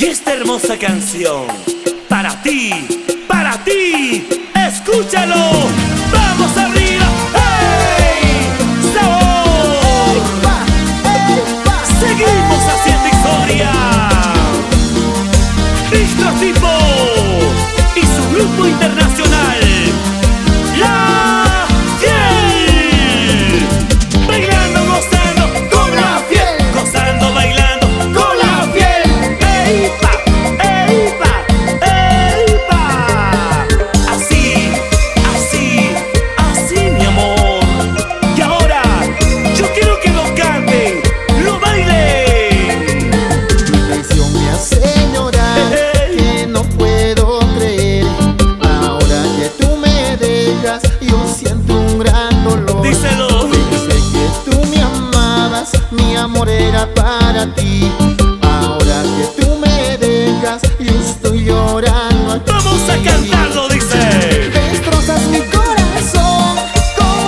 Y esta hermosa canción, para ti, escúchalo. ¡Vamos arriba! ¡Hey! ¡Sabor! ¡Seguimos haciendo historia! Víctor Tipo y su grupo internacional, La Fiel. Bailando, gozando con La Fiel. Gozando, bailando con La Fiel. ¡Eipa! ¡Eipa! ¡Eipa! Así, así, así, mi amor. Y ahora yo quiero que lo canten, lo bailen. Tu traición me hace llorar, que no puedo creer. Ahora que tú me dejas, yo siento un gran dolor. Díselo. Pensé que tú me amabas, mi amor era para ti. Ahora que tú me dejas, yo estoy llorando aquí. Vamos a cantarlo, dice. Destrozas mi corazón con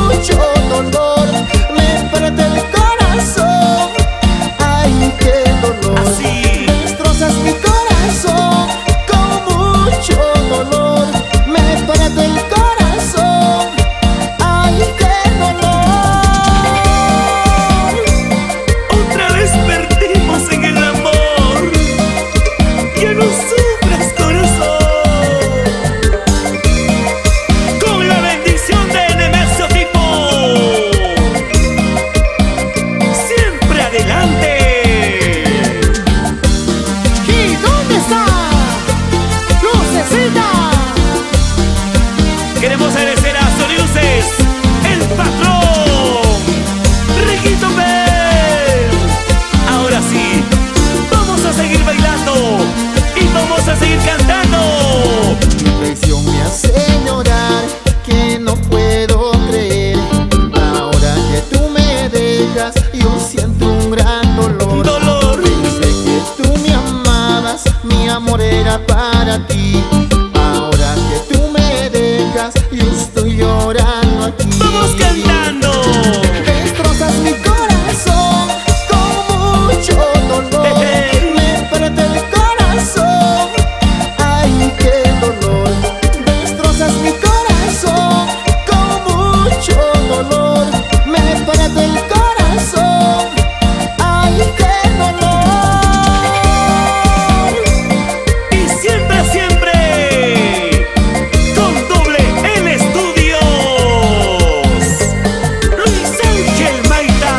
mucho dolor. Me parte el corazón, ay, qué dolor. Así. Destrozas mi corazón con mucho dolor. Me parte el corazón, ay, qué dolor. Otra vez perdimos en el amor. Ya no sufras, corazón. Con la bendición de Nemesio Tipo, siempre adelante. ¿Y dónde está Lucecita? Queremos agradecer a Soniluces, el patrón, Riquito Bell. Ahora sí, vamos a seguir bailando y vamos a seguir cantando. Tu traición me hace llorar, que no puedo creer. Ahora que tú me dejas, yo siento un gran dolor. Dolor. Pensé que tú me amabas, mi amor era para ti. Ahora que tú me dejas, yo estoy llorando aquí. Vamos cantando. Destrozas mi corazón con mucho dolor. Me parte el corazón, ay, qué dolor. Destrozas mi corazón con mucho dolor. Me parte el corazón, ay, qué dolor. Y siempre, siempre, con doble en estudios, Luis Ángel Maita.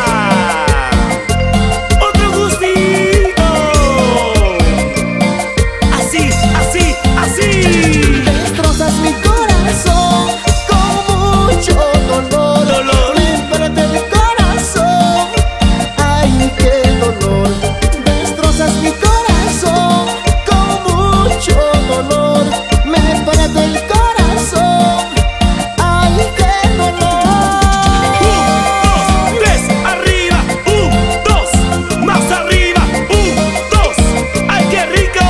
Otro gustito. Así, así, así. Destrozas mi corazón con mucho dolor. Dolor. Me parte el corazón, ay, qué dolor. Destrozas mi corazón con mucho dolor. Me parte el corazón, ay, qué dolor. 1, 2, 3, arriba. 1, 2, más arriba. 1, 2, ¡ay, qué rico!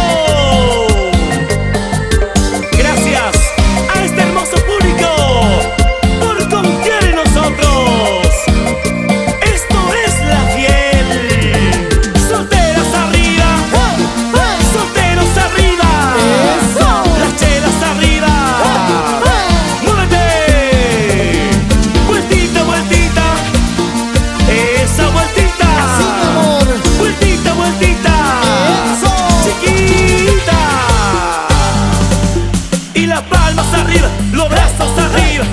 Gracias a este hermoso público por confiar en nosotros. Esto es La Fiel. Solteras arriba, solteros arriba, Eso. las chelas arriba. ¡Muévete! Vueltita, vueltita, esa vueltita. Así, mi amor. Vueltita, vueltita, Eso. chiquita. Y las palmas arriba, los brazos arriba.